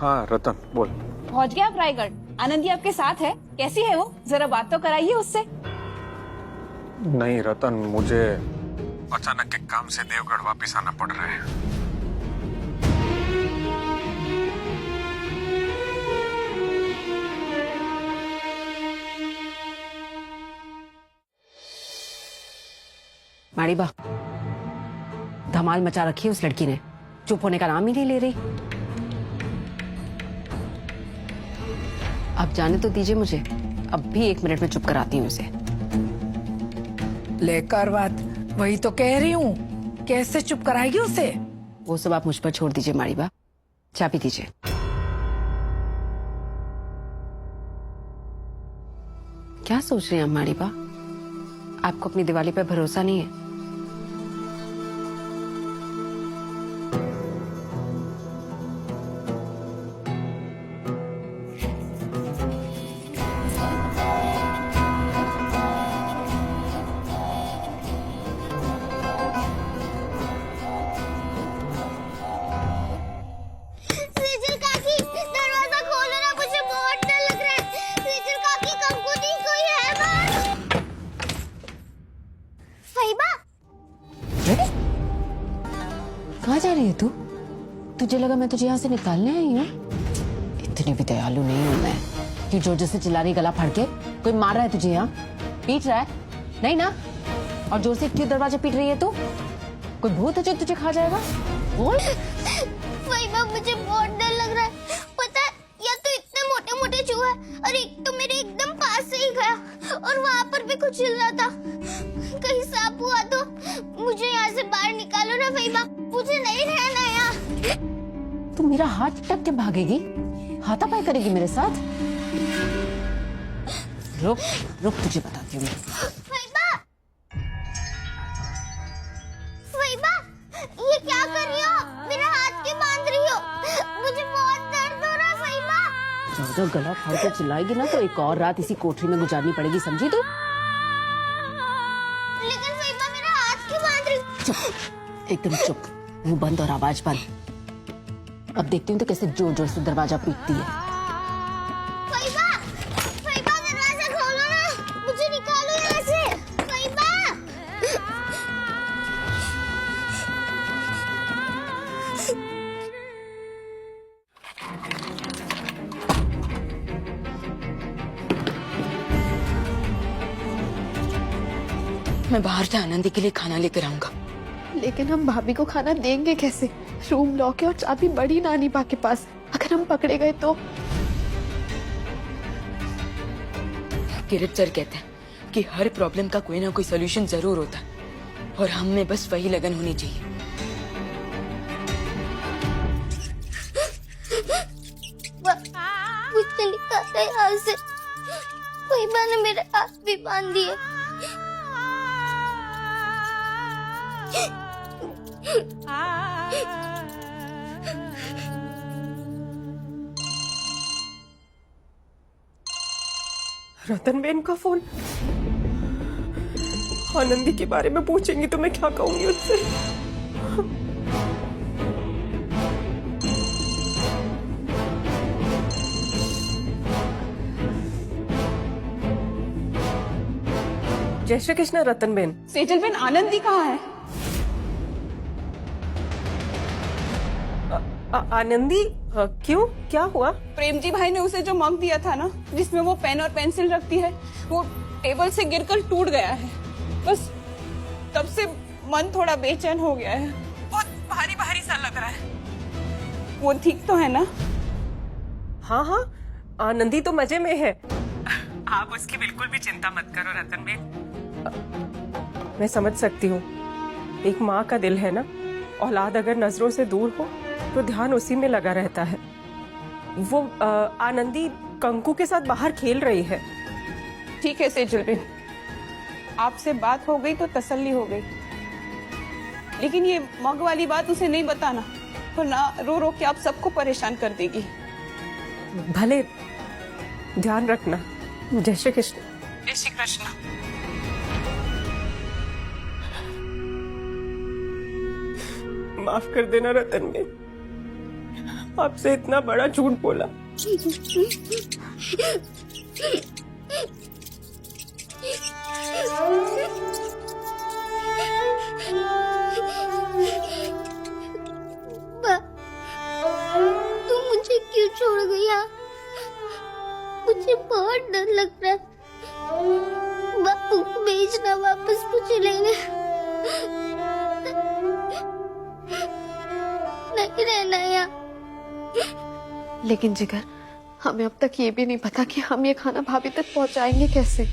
हाँ रतन बोल। पहुंच गया आप रायगढ़? आनंदी आपके साथ है? कैसी है वो? जरा बात तो कराइए उससे। नहीं रतन, मुझे अचानक के काम से देवगढ़ वापस आना पड़ रहा है। माड़ीबा, धमाल मचा रखी है उस लड़की ने, चुप होने का नाम ही नहीं ले रही। अब जाने तो दीजिए मुझे, अब भी 1 मिनट में चुप कराती हूँ उसे। लेकर बात, वही तो कह रही हूँ, कैसे चुप कराएगी उसे? वो सब आप मुझ पर छोड़ दीजिए माड़ीबा, चाबी दीजिए। क्या सोच रही हैं आप माड़ीबा? आपको अपनी दिवाली पर भरोसा नहीं है? कहाँ जा रही है तू? तुझे लगा मैं तुझे यहाँ से निकालने आई हूँ? इतनी भी दयालु नहीं हूँ मैं कि जो जैसे चिल्ला रही गला फाड़ के। कोई मार रहा है तुझे यहाँ? पीट रहा है? नहीं ना? और जोर से क्यों दरवाजा पीट रही है तू? कोई भूत है जो तुझे खा जाएगा? बोल। वहीबा, मुझे बहुत डर लग रहा है। पता है, या तो इतने मोटे मोटे चूहे और एक तो मेरे एकदम पास से ही गया और वहाँ पर भी कुछ हिल रहा था। कहीं सांप हुआ तो मुझे यहाँ से बाहर निकालो ना वहीबा, मुझे नहीं रहना यहाँ। तू मेरा हाथ टक के भागेगी? हाथापाई करेगी मेरे साथ? रुक रुक, तुझे बताती हूँ मैं। वहीबा, ये क्या कर रही हो? मेरा हाथ क्यों बांध रही हो? मुझे बहुत दर्द हो रहा है वहीबा। ज्यादा गला फाड़ के चिल्लाएगी ना तो एक और रात इसी कोठरी में गुजारनी पड़ेगी, समझी तू? लेकिन वहीबा, मेरा हाथ क्यों बांध रही हो? चुप, एकदम चुप, मुंह बंद और आवाज बंद। अब देखती हूँ तो कैसे जोर जोर से दरवाजा पीटती है। वहीबा, वहीबा, दरवाजा खोलो ना, मुझे निकालो यहाँ से। वहीबा, मैं बाहर से आनंदी के लिए खाना लेकर आऊंगा। लेकिन हम भाभी को खाना देंगे कैसे? रूम लॉक है और चाबी बड़ी नानी पा के पास। अगर हम पकड़े गए तो? किरत सर कहते हैं कि हर प्रॉब्लम का कोई ना कोई सोल्यूशन जरूर होता है और हम में बस वही लगन होनी चाहिए। मुझे निकाला यहाँ से। वहीबा ने मेरे हाथ भी बांध दिए। रतन बेन का फोन। आनंदी के बारे में पूछेंगी तो मैं क्या कहूंगी उससे? जय श्री कृष्ण रतन बेन। सेजल बेन, आनंदी कहाँ है? आनंदी क्यों, क्या हुआ? प्रेम जी भाई ने उसे जो मग दिया था ना, जिसमें वो पेन और पेंसिल रखती है, वो टेबल से गिरकर टूट गया है। बस तब से मन थोड़ा बेचैन हो गया है, बहुत भारी भारी सा लग रहा है। वो ठीक तो है ना? हाँ हाँ, आनंदी तो मजे में है। आप उसकी बिल्कुल भी चिंता मत करो रतन बेन। मैं समझ सकती हूँ, एक माँ का दिल है ना, औलाद अगर नजरों से दूर हो तो ध्यान उसी में लगा रहता है। वो आनंदी कंकु के साथ बाहर खेल रही है। ठीक है सेजल बेन, आपसे बात हो गई तो तसल्ली हो गई, लेकिन ये मग वाली बात उसे नहीं बताना, तो ना रो रो के आप सबको परेशान कर देगी। भले, ध्यान रखना। जय श्री कृष्ण। जय श्री कृष्ण। माफ कर देना रतन बेन। आपसे इतना बड़ा झूठ बोला। तू मुझे क्यों छोड़ गया? मुझे बहुत डर लग रहा है। बापू को भेजना वापस मुझे लेने। नहीं रहना यहाँ। लेकिन जिगर, हमें अब तक ये भी नहीं पता कि हम ये खाना भाभी तक पहुंचाएंगे कैसे।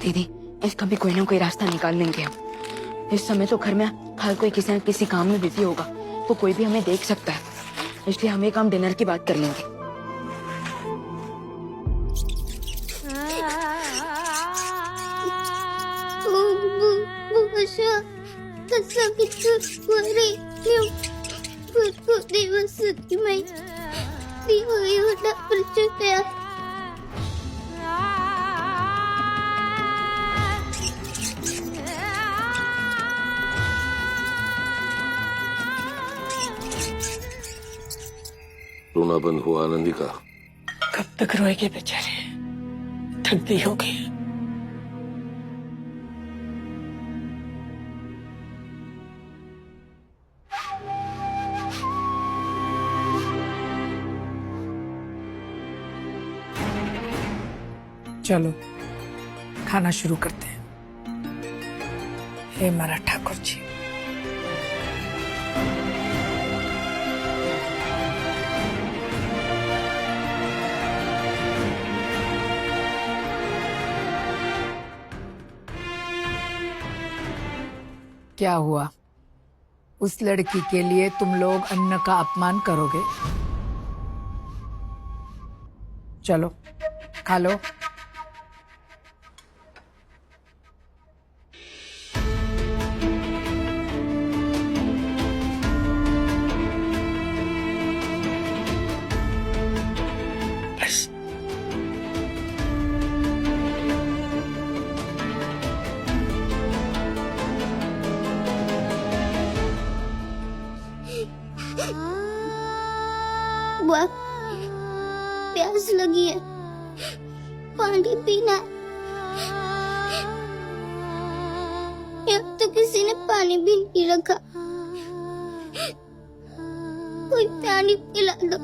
दीदी, इसका भी कोई ना कोई रास्ता निकाल लेंगे हम। इस समय तो घर में हर कोई किसी न किसी काम में बिजी होगा, तो कोई भी हमें देख सकता है, इसलिए हम एक काम डिनर की बात कर लेंगे। रोना बंद हुआ आनंदी का? कब तक रोएगी बेचारे, थक गई होगी। चलो खाना शुरू करते हैं। हे हमारा ठाकुर जी, क्या हुआ? उस लड़की के लिए तुम लोग अन्न का अपमान करोगे? चलो खा लो। बस बुआ, प्यास लगी है, पानी पीना है। अब तो किसी ने पानी भी नहीं रखा, कोई पानी पिला दो।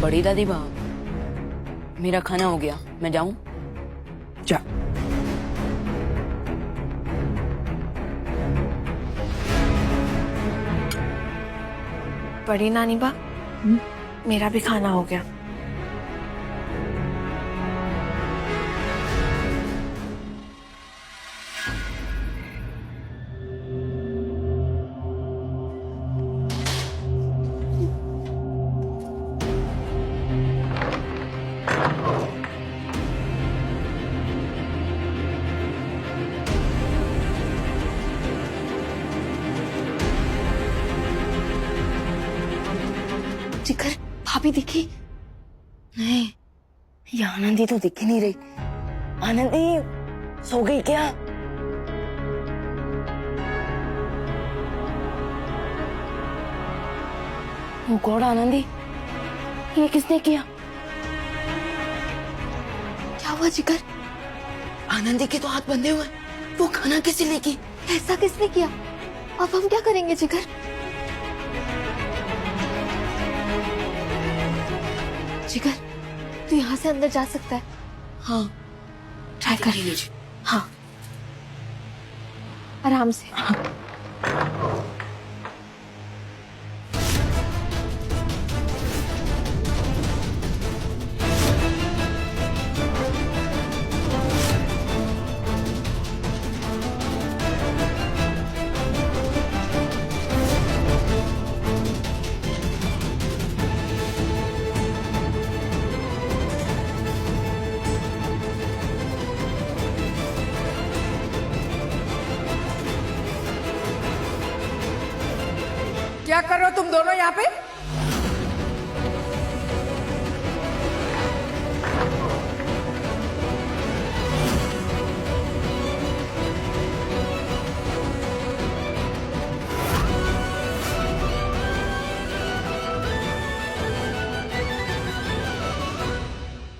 बड़ी दादी बा, मेरा खाना हो गया, मैं जाऊं? जा। बड़ी नानी बा, मेरा भी खाना हो गया। जिगर, भाभी दिखी? नहीं, ये आनंदी तो दिख ही नहीं रही। आनंदी सो गई क्या? वो कौन आनंदी? ये किसने किया? क्या हुआ जिगर? आनंदी के तो हाथ बंधे हुए, वो खाना किसी लेगी? ऐसा किसने किया? अब हम क्या करेंगे जिगर? जिगर, तू यहाँ से अंदर जा सकता है। हाँ, ट्राई कर लीजिए। हाँ, आराम से। क्या कर रहे हो तुम दोनों यहाँ पे?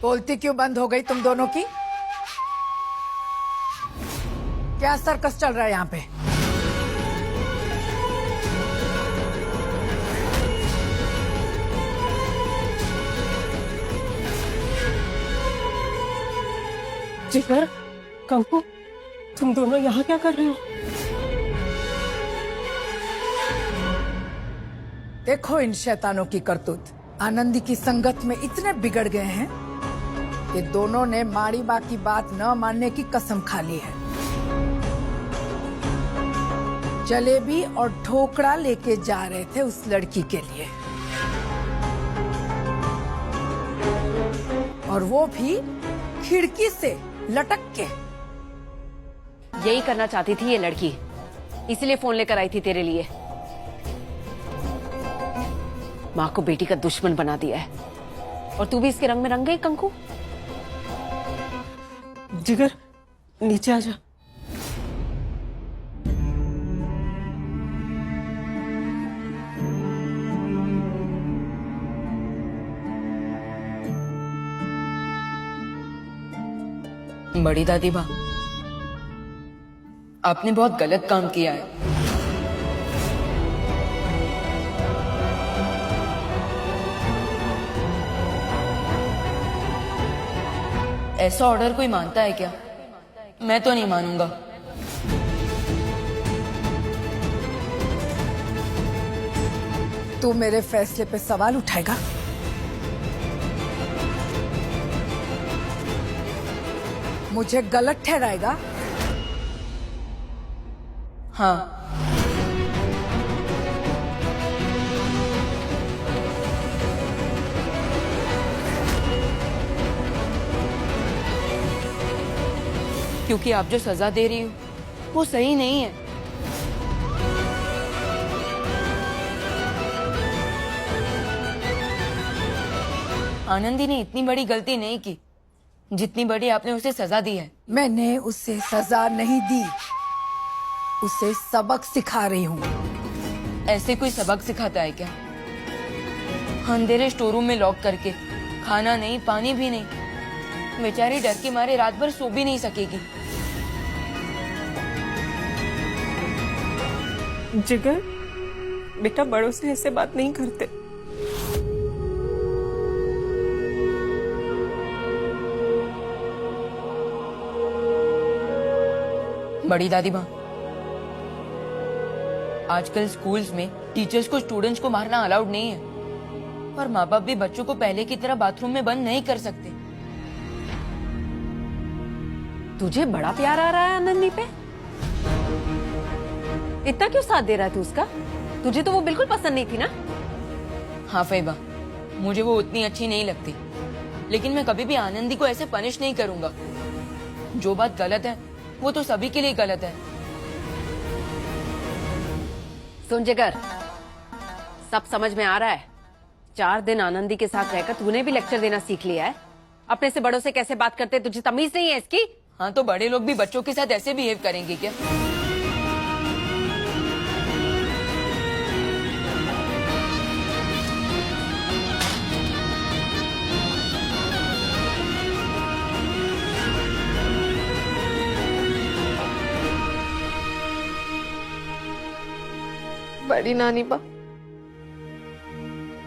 बोलती क्यों बंद हो गई तुम दोनों की? क्या सर्कस चल रहा है यहाँ पे? जिगर, कंकु, तुम दोनों यहाँ क्या कर रहे हो? देखो इन शैतानों की करतूत। आनंदी की संगत में इतने बिगड़ गए हैं कि दोनों ने माड़ी बा की बात न मानने की कसम खा ली है। जलेबी और ढोकड़ा लेके जा रहे थे उस लड़की के लिए, और वो भी खिड़की से लटक के। यही करना चाहती थी ये लड़की, इसलिए फोन लेकर आई थी तेरे लिए। माँ को बेटी का दुश्मन बना दिया है और तू भी इसके रंग में रंग गई कंकु। जिगर, नीचे आ जा। बड़ी दादी बा, आपने बहुत गलत काम किया है। ऐसा ऑर्डर कोई मानता है क्या? मैं तो नहीं मानूंगा। तू मेरे फैसले पे सवाल उठाएगा? मुझे गलत ठहराएगा? हाँ, क्योंकि आप जो सजा दे रही हो वो सही नहीं है। आनंदी ने इतनी बड़ी गलती नहीं की जितनी बड़ी आपने उसे सजा दी है। मैंने उसे सजा नहीं दी, उसे सबक सिखा रही हूँ। ऐसे कोई सबक सिखाता है क्या? अंधेरे स्टोर रूम में लॉक करके, खाना नहीं, पानी भी नहीं, बेचारी डर के मारे रात भर सो भी नहीं सकेगी। जिगर, बेटा बड़ों से ऐसे बात नहीं करते। बड़ी दादी माँ, आजकल स्कूल्स में टीचर्स को स्टूडेंट्स को मारना अलाउड नहीं है, और माँ बाप भी बच्चों को पहले की तरह बाथरूम में बंद नहीं कर सकते। तुझे बड़ा प्यार आ रहा है आनंदी पे? इतना क्यों साथ दे रहा है तू उसका? तुझे तो वो बिल्कुल पसंद नहीं थी ना? हाँ फैबा, मुझे वो उतनी अच्छी नहीं लगती, लेकिन मैं कभी भी आनंदी को ऐसे पनिश नहीं करूंगा। जो बात गलत है वो तो सभी के लिए गलत है। सुन जिगर, सब समझ में आ रहा है। 4 दिन आनंदी के साथ रहकर तूने भी लेक्चर देना सीख लिया है। अपने से बड़ों से कैसे बात करते, तुझे तमीज नहीं है इसकी? हाँ, तो बड़े लोग भी बच्चों के साथ ऐसे बिहेव करेंगे क्या? बड़ी नानी बा,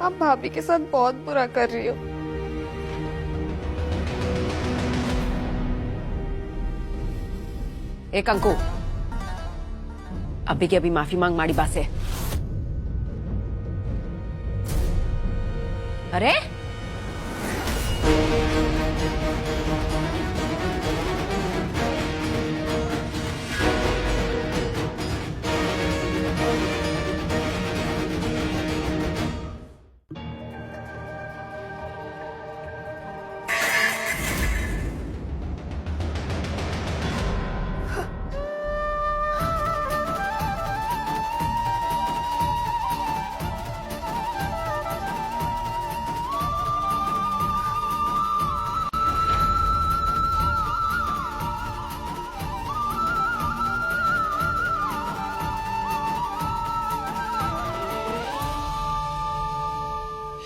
आप भाभी के साथ बहुत बुरा कर रही हो। एक अंकु, अभी की अभी माफी मांग माड़ी बा से। अरे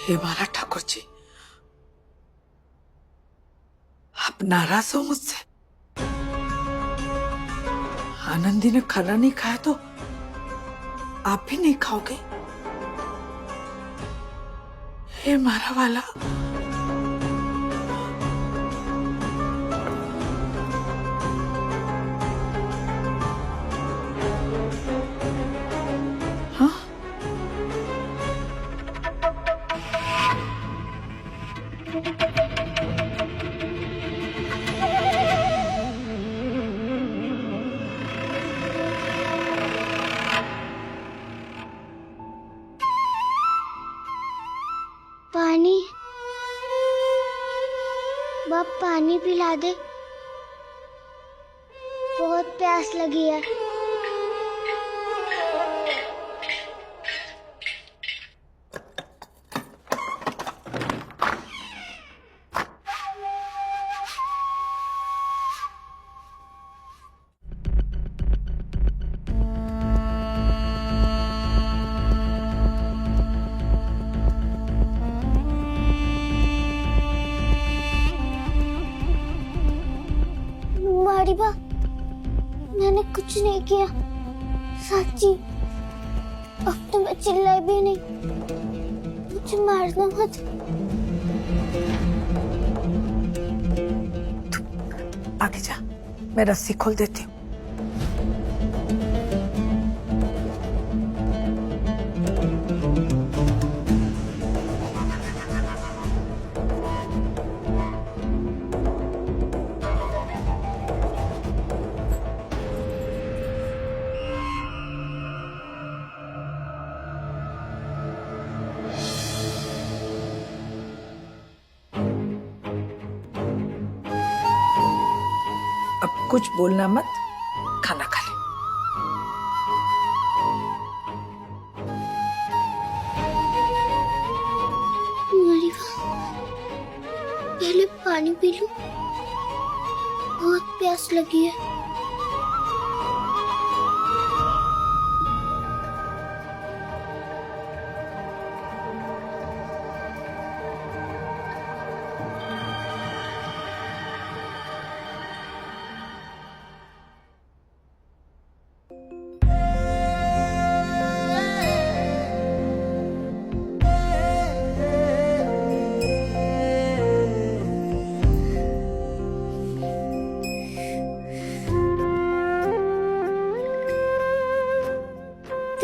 हे मारा ठाकुर जी, नाराज हो मुझसे? आनंदी ने खाना नहीं खाया तो आप भी नहीं खाओगे? हे मारा वाला, हाँ? पानी, बाप पानी पिला दे, बहुत प्यास लगी है। मारिबा, मैंने कुछ नहीं किया, सच्ची। अब तो मैं चिल्लाई भी नहीं, मुझे मारना मत। आगे जा, मैं रस्सी खोल देती हूँ। अब कुछ बोलना मत, खाना खा ले। मारिबा, पहले पानी पी लूं, बहुत प्यास लगी है।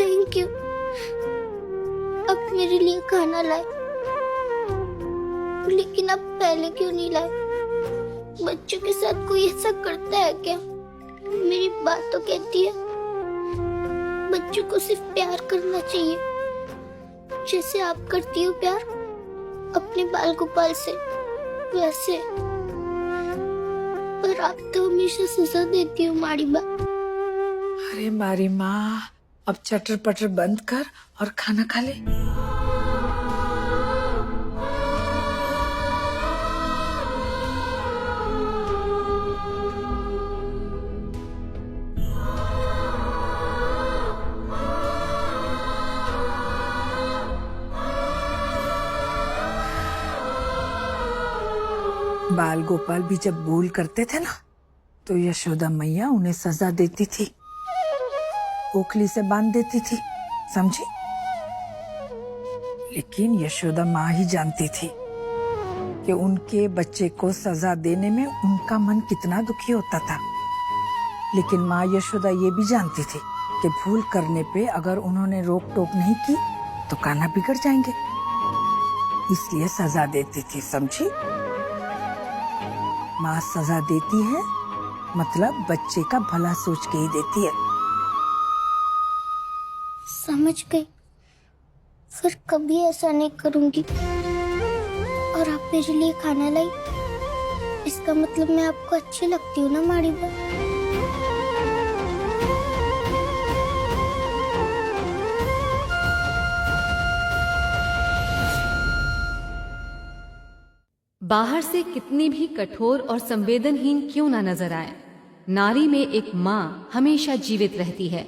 Thank you. अब मेरे लिए खाना लाए, लेकिन अब पहले क्यों नहीं लाए? बच्चों के साथ कोई ऐसा करता है क्या? मेरी बात तो कहती है बच्चों को सिर्फ प्यार करना चाहिए, जैसे आप करती हो प्यार अपने बाल गोपाल से, वैसे। पर आप तो हमेशा सजा देती हो मारिबा। अरे मारी माँ, अब चटर पटर बंद कर और खाना खा ले। बाल गोपाल भी जब भूल करते थे ना, तो यशोदा मैया उन्हें सजा देती थी, ओखली से बांध देती थी, समझी? लेकिन यशोदा माँ ही जानती थी कि उनके बच्चे को सजा देने में उनका मन कितना दुखी होता था। लेकिन माँ यशोदा ये भी जानती थी कि भूल करने पे अगर उन्होंने रोक टोक नहीं की तो कान्हा बिगड़ जाएंगे, इसलिए सजा देती थी, समझी? माँ सजा देती है मतलब बच्चे का भला सोच के ही देती है। समझ गई, फिर कभी ऐसा नहीं करूंगी। और आप मेरे लिए खाना लाई, इसका मतलब मैं आपको अच्छी लगती हूँ ना मारिबा? बाहर से कितनी भी कठोर और संवेदनहीन क्यों ना नजर आए, नारी में एक माँ हमेशा जीवित रहती है।